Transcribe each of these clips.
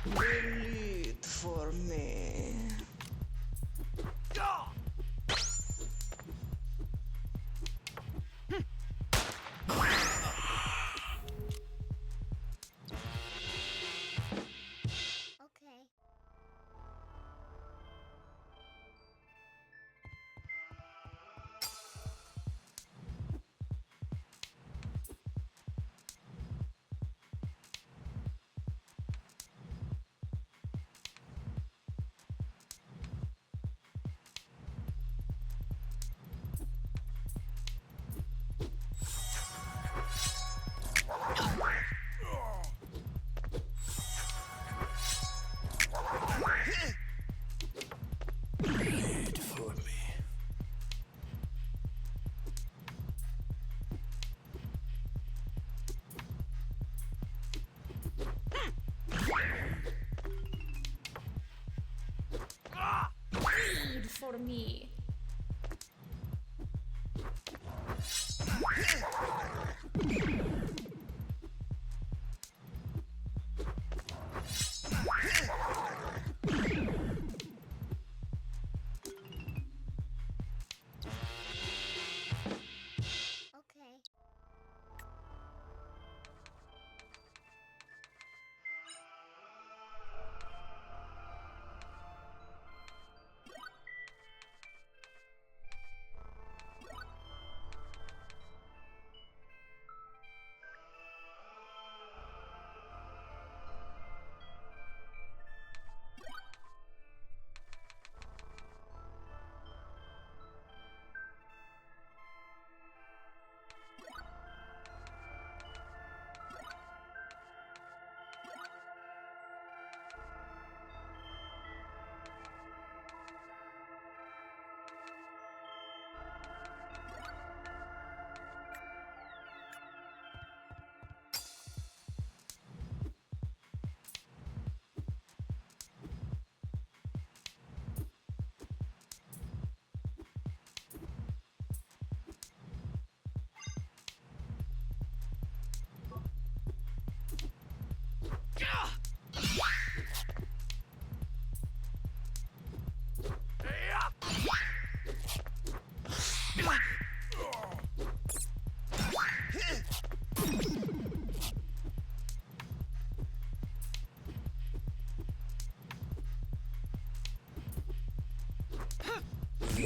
Delete for me. Okay. Wait for me. Read for me. Okay.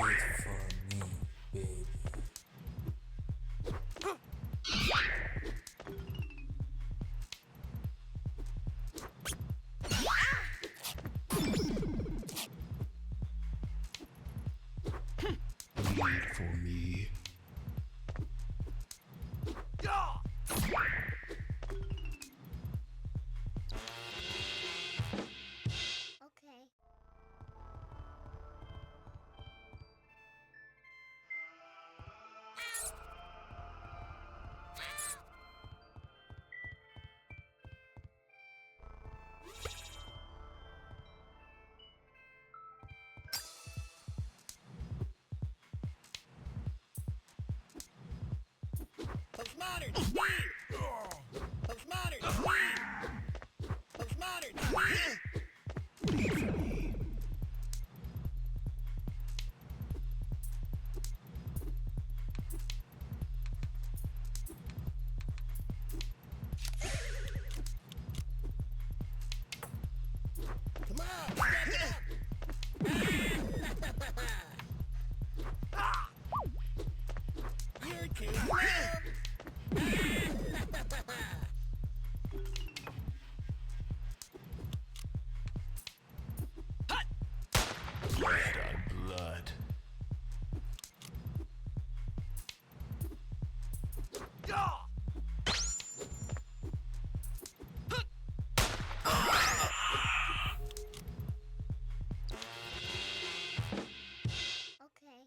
Wait for me, baby. Wait for me. Okay. Postmodern speed! Postmodern speed! Postmodern speed! Come on, step it up! You're too slow! Blood on blood. Okay.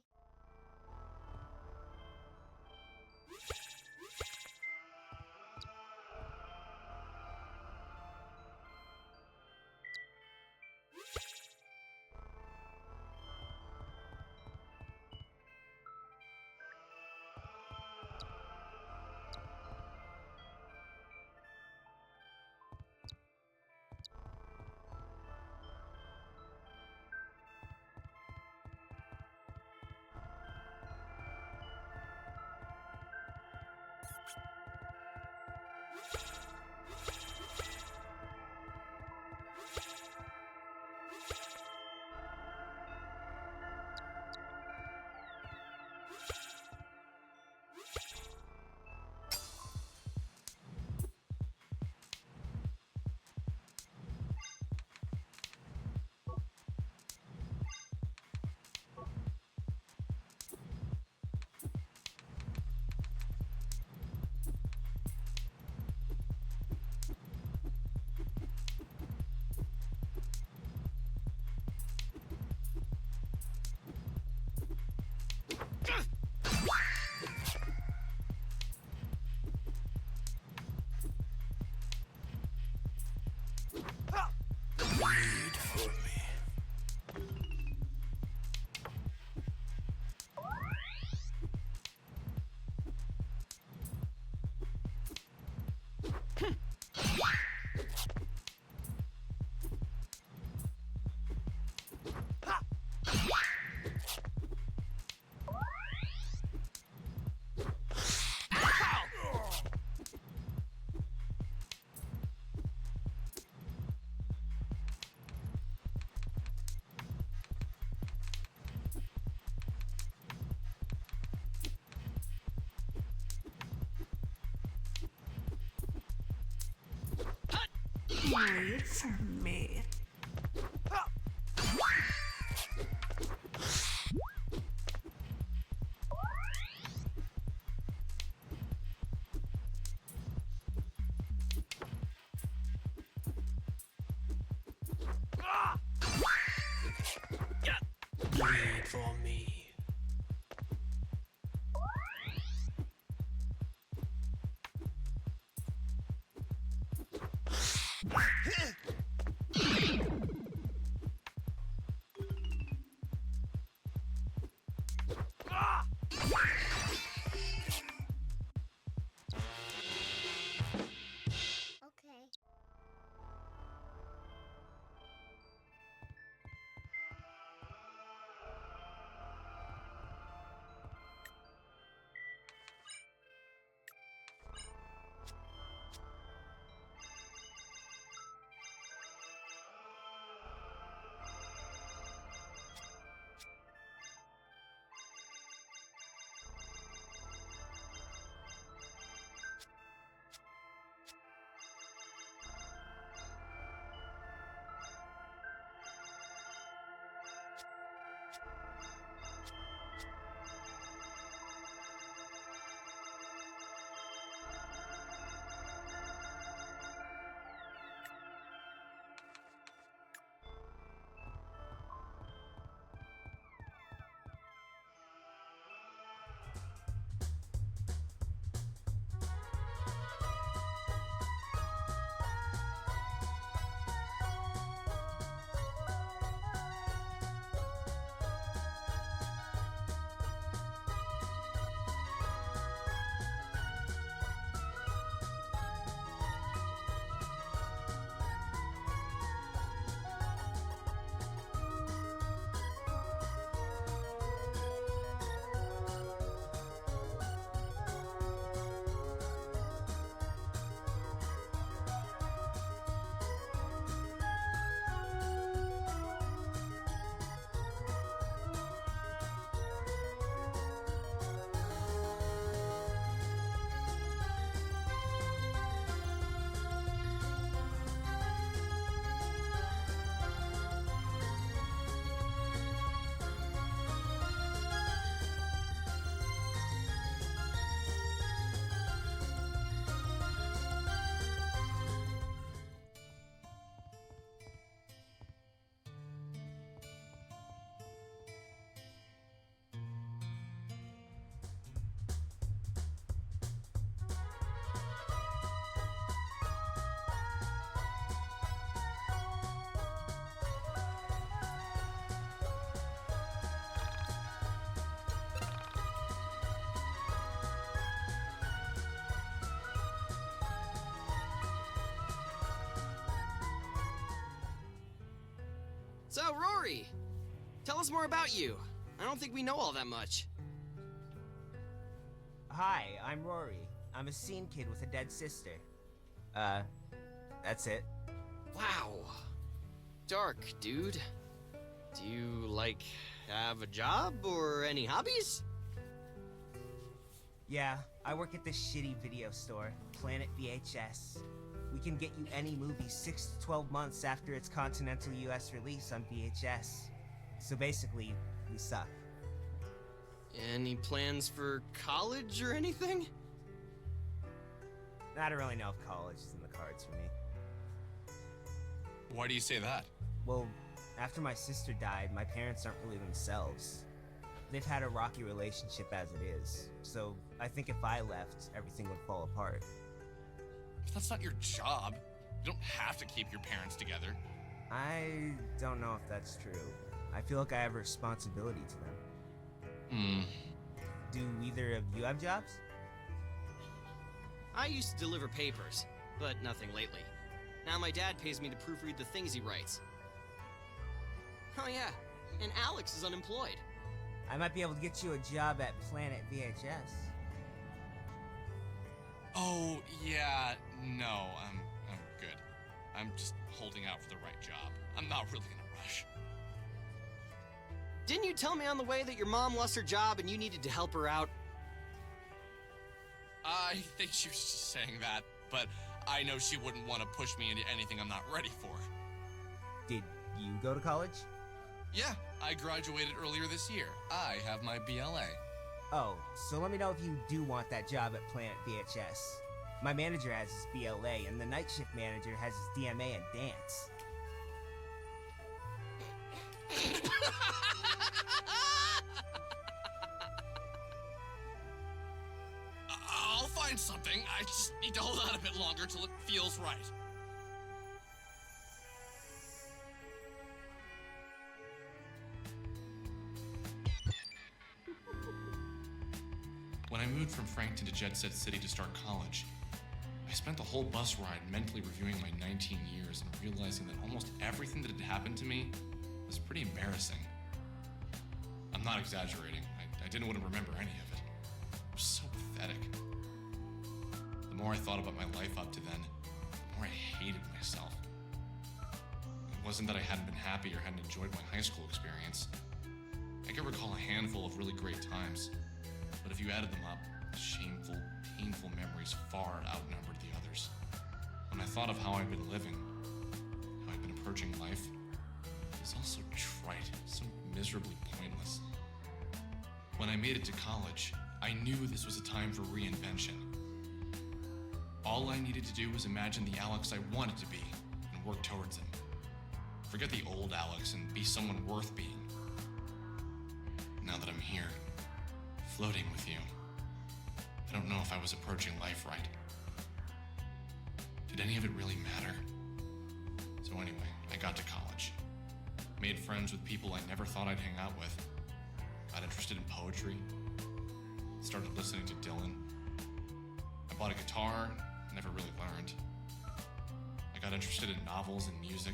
Wait for me. Wait for me. Okay. So, Rory, tell us more about you. I don't think we know all that much. Hi, I'm Rory. I'm a scene kid with a dead sister. That's it. Wow. Dark, dude. Do you, like, have a job or any hobbies? Yeah, I work at this shitty video store, Planet VHS. We can get you any movie 6 to 12 months after its continental US release on VHS. So basically, we suck. Any plans for college or anything? I don't really know if college is in the cards for me. Why do you say that? Well, after my sister died, my parents aren't really themselves. They've had a rocky relationship as it is, so I think if I left, everything would fall apart. But that's not your job. You don't have to keep your parents together. I don't know if that's true. I feel like I have a responsibility to them. Do either of you have jobs? I used to deliver papers, but nothing lately. Now my dad pays me to proofread the things he writes. Oh yeah, and Alex is unemployed. I might be able to get you a job at Planet VHS. Oh, yeah, no, I'm good. I'm just holding out for the right job. I'm not really in a rush. Didn't you tell me on the way that your mom lost her job and you needed to help her out? I think she was just saying that, but I know she wouldn't want to push me into anything I'm not ready for. Did you go to college? Yeah, I graduated earlier this year. I have my BLA. Oh, so let me know if you do want that job at Planet VHS. My manager has his BLA, and the night shift manager has his DMA in dance. I'll find something. I just need to hold out a bit longer till it feels right. When I moved from Frankton to Jet Set City to start college, I spent the whole bus ride mentally reviewing my 19 years and realizing that almost everything that had happened to me was pretty embarrassing. I'm not exaggerating. I didn't want to remember any of it. It was so pathetic. The more I thought about my life up to then, the more I hated myself. It wasn't that I hadn't been happy or hadn't enjoyed my high school experience. I could recall a handful of really great times, but if you added them up, the shameful, painful memories far outnumbered the others. When I thought of how I'd been living, how I'd been approaching life, it was all so trite, so miserably pointless. When I made it to college, I knew this was a time for reinvention. All I needed to do was imagine the Alex I wanted to be and work towards him. Forget the old Alex and be someone worth being. Now that I'm here, floating with you, I don't know if I was approaching life right. Did any of it really matter? So anyway, I got to college. Made friends with people I never thought I'd hang out with. Got interested in poetry. Started listening to Dylan. I bought a guitar, never really learned. I got interested in novels and music.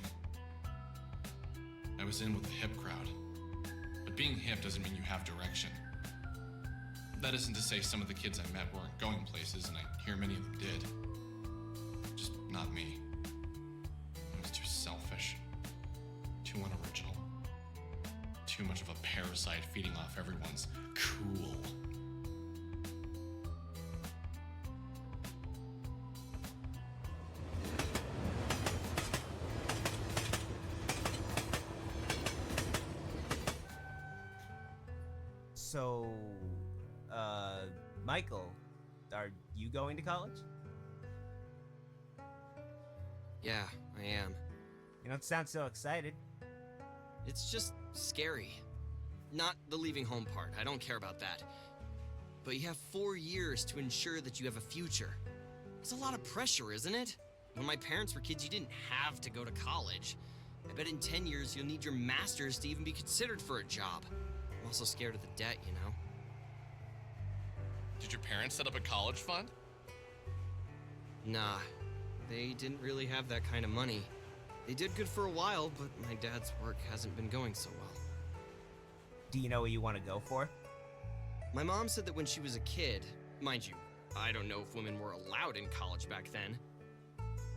I was in with the hip crowd. But being hip doesn't mean you have direction. That isn't to say some of the kids I met weren't going places, and I hear many of them did. Just not me. I was too selfish, too unoriginal, too much of a parasite feeding off everyone's cool. So, Michael, are you going to college? Yeah, I am. You don't sound so excited. It's just scary. Not the leaving home part, I don't care about that. But you have 4 years to ensure that you have a future. It's a lot of pressure, isn't it? When my parents were kids, you didn't have to go to college. I bet in 10 years you'll need your master's to even be considered for a job. I'm also scared of the debt, you know? Did your parents set up a college fund? Nah, they didn't really have that kind of money. They did good for a while, but my dad's work hasn't been going so well. Do you know what you want to go for? My mom said that when she was a kid, mind you, I don't know if women were allowed in college back then.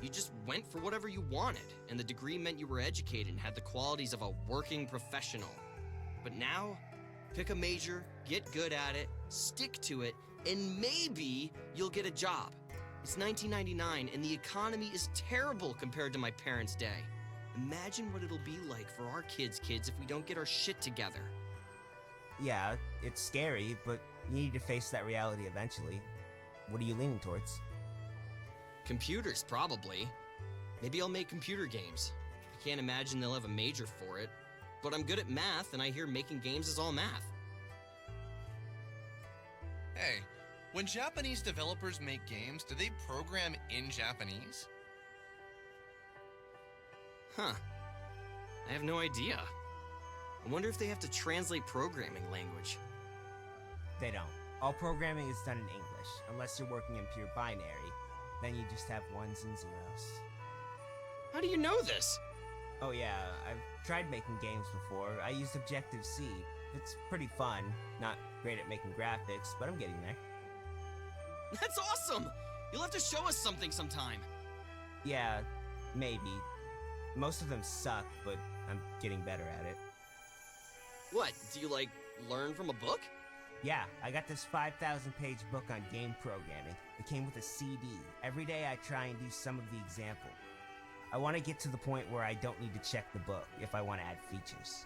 You just went for whatever you wanted, and the degree meant you were educated and had the qualities of a working professional. But now, pick a major, get good at it, stick to it, and maybe you'll get a job. It's 1999, and the economy is terrible compared to my parents' day. Imagine what it'll be like for our kids' kids if we don't get our shit together. Yeah, it's scary, but you need to face that reality eventually. What are you leaning towards? Computers, probably. Maybe I'll make computer games. I can't imagine they'll have a major for it. But I'm good at math, and I hear making games is all math. Hey, when Japanese developers make games, do they program in Japanese? Huh. I have no idea. I wonder if they have to translate programming language. They don't. All programming is done in English, unless you're working in pure binary. Then you just have ones and zeros. How do you know this? Oh yeah, I've tried making games before. I used Objective-C. It's pretty fun. Not great at making graphics, but I'm getting there. That's awesome! You'll have to show us something sometime. Yeah, maybe. Most of them suck, but I'm getting better at it. What, do you, learn from a book? Yeah, I got this 5,000-page book on game programming. It came with a CD. Every day I try and do some of the example. I want to get to the point where I don't need to check the book if I want to add features.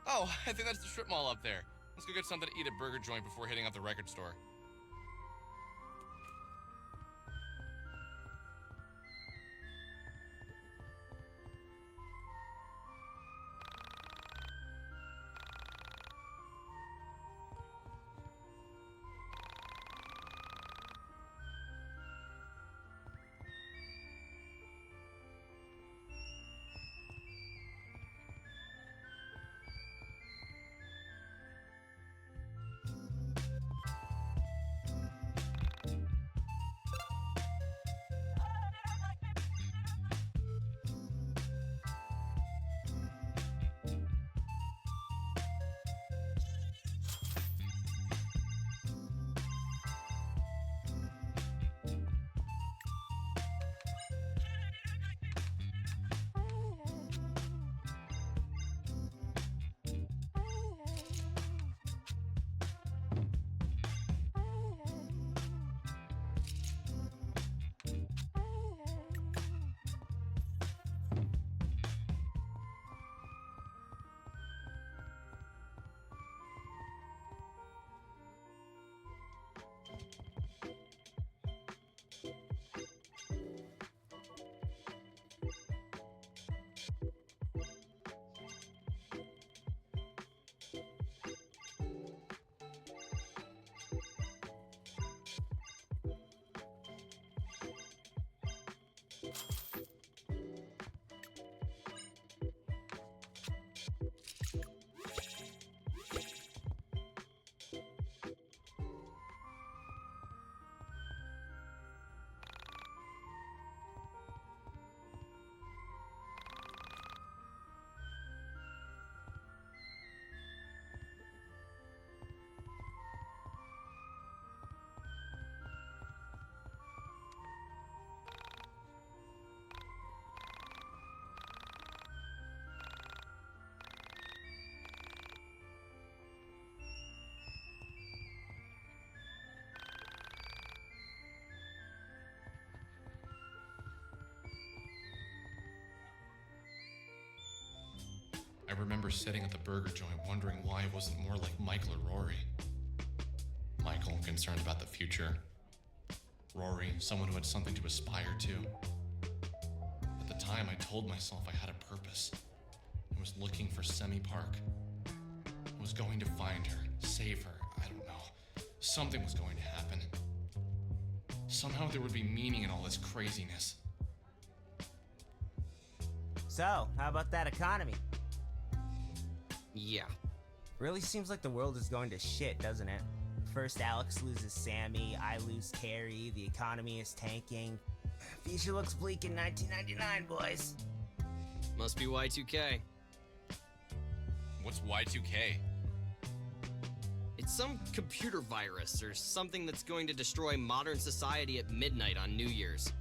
Oh, I think that's the strip mall up there. Let's go get something to eat at Burger Joint before hitting up the record store. I remember sitting at the burger joint wondering why it wasn't more like Michael or Rory. Michael, concerned about the future. Rory, someone who had something to aspire to. At the time, I told myself I had a purpose. I was looking for Semi Park. I was going to find her, save her, I don't know. Something was going to happen. Somehow there would be meaning in all this craziness. So, how about that economy? Yeah. Really seems like the world is going to shit, doesn't it? First Alex loses Sammy, I lose Carrie, the economy is tanking. Future looks bleak in 1999, boys. Must be Y2K. What's Y2K? It's some computer virus or something that's going to destroy modern society at midnight on New Year's.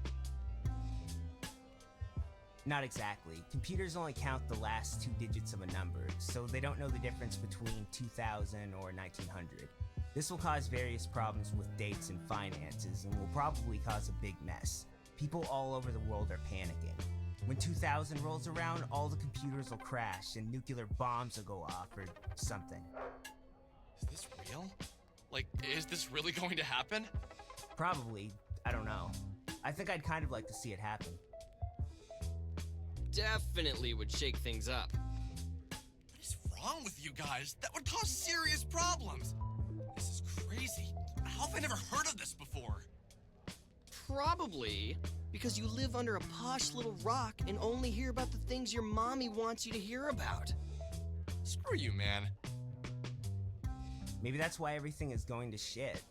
Not exactly. Computers only count the last 2 digits of a number, so they don't know the difference between 2000 or 1900. This will cause various problems with dates and finances, and will probably cause a big mess. People all over the world are panicking. When 2000 rolls around, all the computers will crash and nuclear bombs will go off or something. Is this real? Like, is this really going to happen? Probably. I don't know. I think I'd kind of like to see it happen. Definitely would shake things up. What is wrong with you guys? That would cause serious problems. This is crazy. How have I never heard of this before? Probably because you live under a posh little rock and only hear about the things your mommy wants you to hear about. Screw you, man. Maybe that's why everything is going to shit.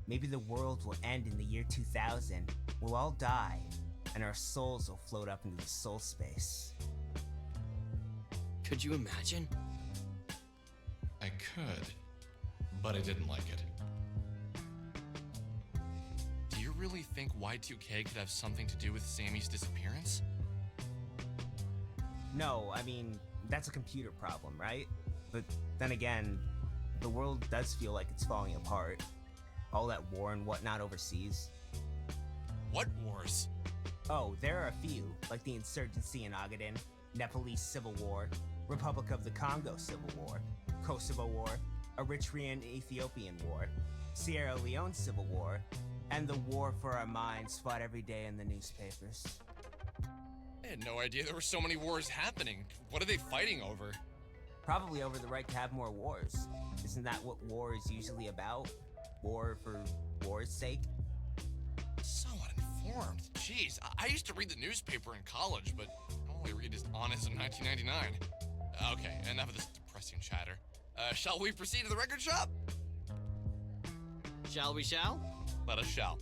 Maybe the world will end in the year 2000. We'll all die, and our souls will float up into the soul space. Could you imagine? I could, but I didn't like it. Do you really think Y2K could have something to do with Sammy's disappearance? No, I mean, that's a computer problem, right? But then again, the world does feel like it's falling apart. All that war and whatnot overseas. What wars? Oh, there are a few, like the insurgency in Ogaden, Nepalese Civil War, Republic of the Congo Civil War, Kosovo War, Eritrean Ethiopian War, Sierra Leone Civil War, and the war for our minds fought every day in the newspapers. I had no idea there were so many wars happening. What are they fighting over? Probably over the right to have more wars. Isn't that what war is usually about? War for war's sake? So uninformed. Jeez, I used to read the newspaper in college, but I only read as Honest in 1999. Okay, enough of this depressing chatter. Shall we proceed to the record shop? Shall we shall? Let us shall.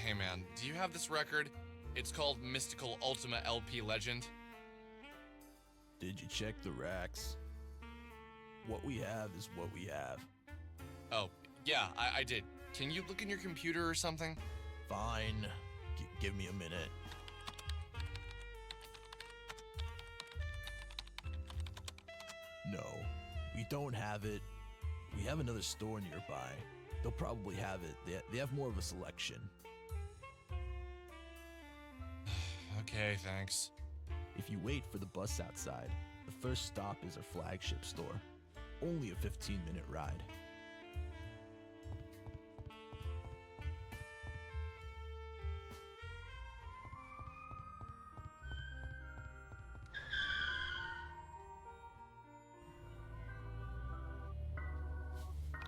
Hey man, do you have this record? It's called Mystical Ultima LP Legend. Did you check the racks? What we have is what we have. Oh, yeah, I did. Can you look in your computer or something? Fine. Give me a minute. No, we don't have it. We have another store nearby. They'll probably have it. They have more of a selection. Okay, thanks. If you wait for the bus outside, the first stop is our flagship store. Only a 15-minute ride.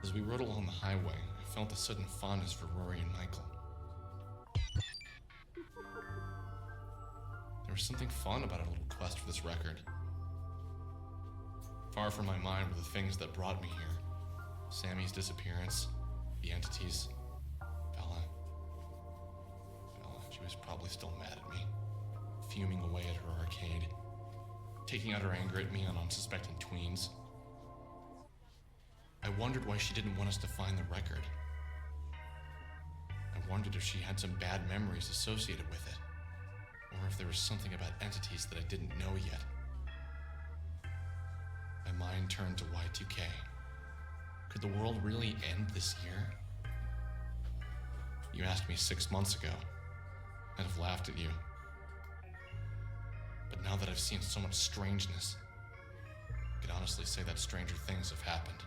As we rode along the highway, I felt a sudden fondness for Rory and Michael. There was something fun about our little quest for this record. Far from my mind were the things that brought me here. Sammy's disappearance, the entities, Bella. She was probably still mad at me, fuming away at her arcade, taking out her anger at me on unsuspecting tweens. I wondered why she didn't want us to find the record. I wondered if she had some bad memories associated with it, or if there was something about entities that I didn't know yet. My mind turned to Y2K. Could the world really end this year? You asked me 6 months ago. I'd have laughed at you. But now that I've seen so much strangeness, I could honestly say that stranger things have happened.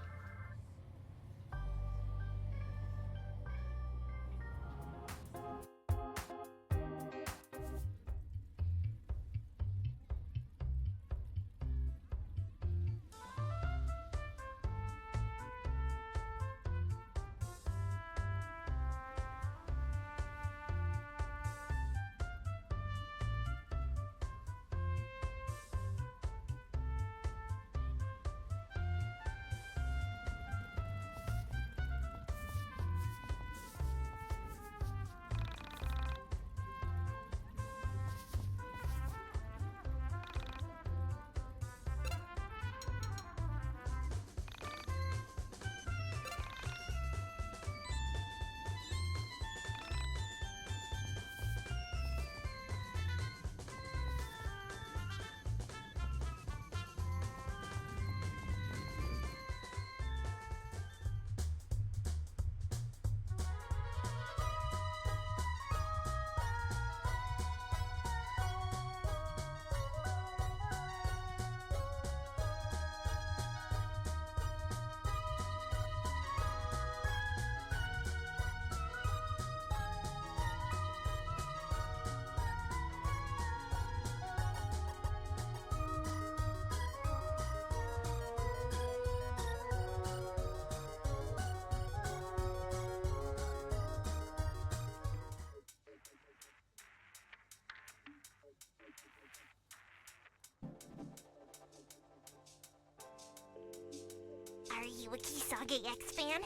Are you a Kisage X fan?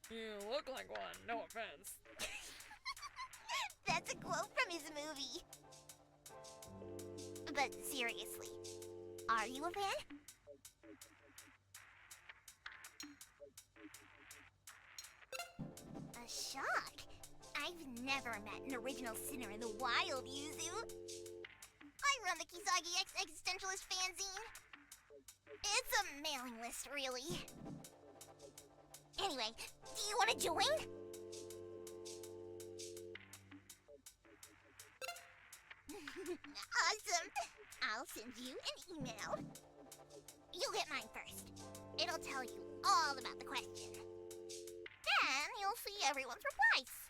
You look like one, no offense. That's a quote from his movie. But seriously, are you a fan? A shock? I've never met an original sinner in the wild, Yuzu. I run the Kisagi X Existentialist fanzine. It's a mailing list, really. Anyway, do you want to join? Awesome! I'll send you an email. You'll get mine first. It'll tell you all about the question. Then you'll see everyone's replies.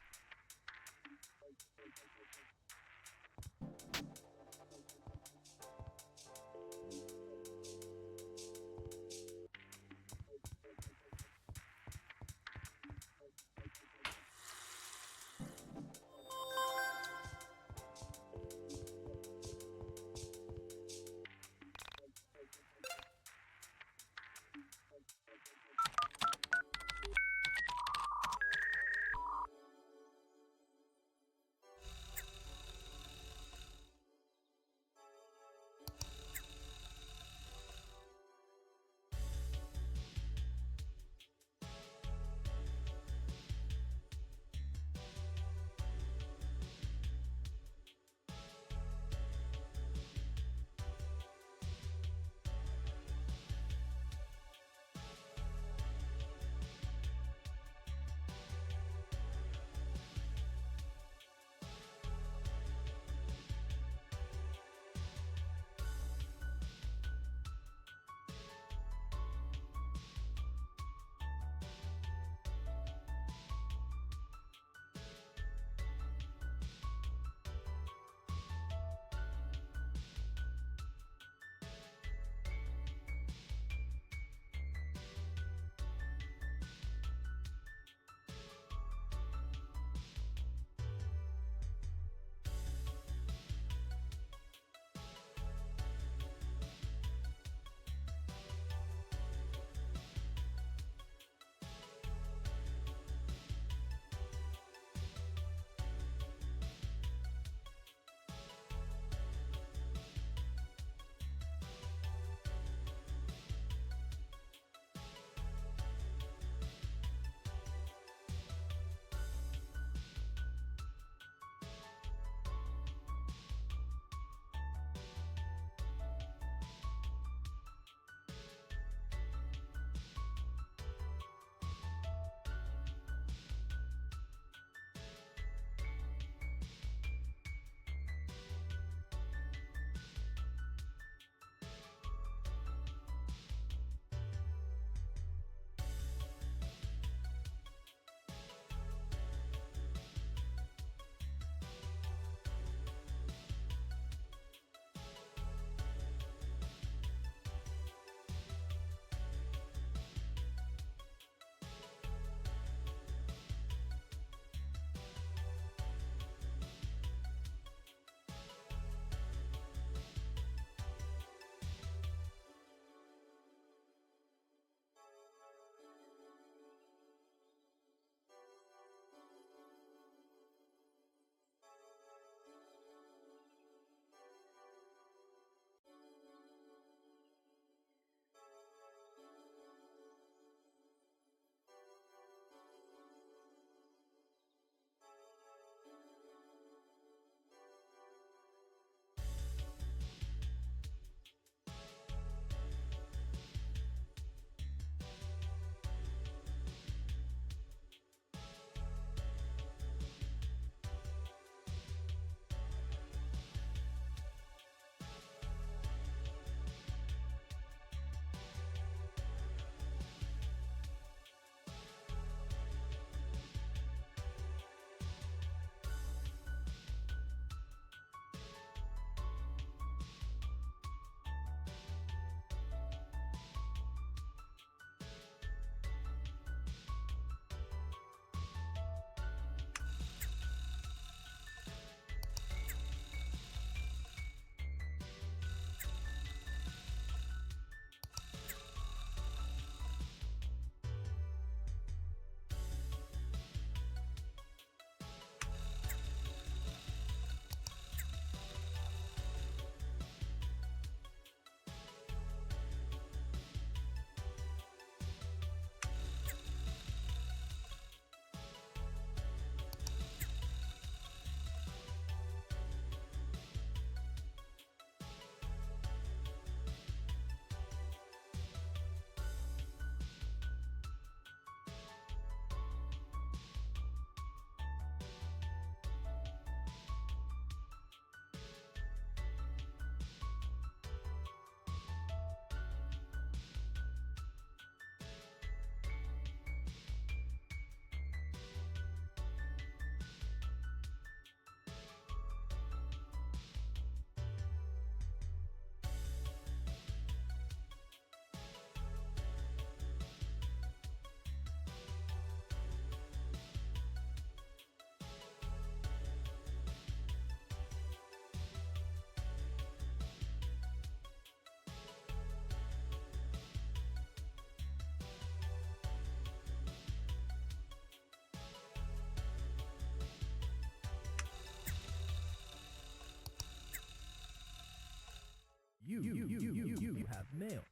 You have mail.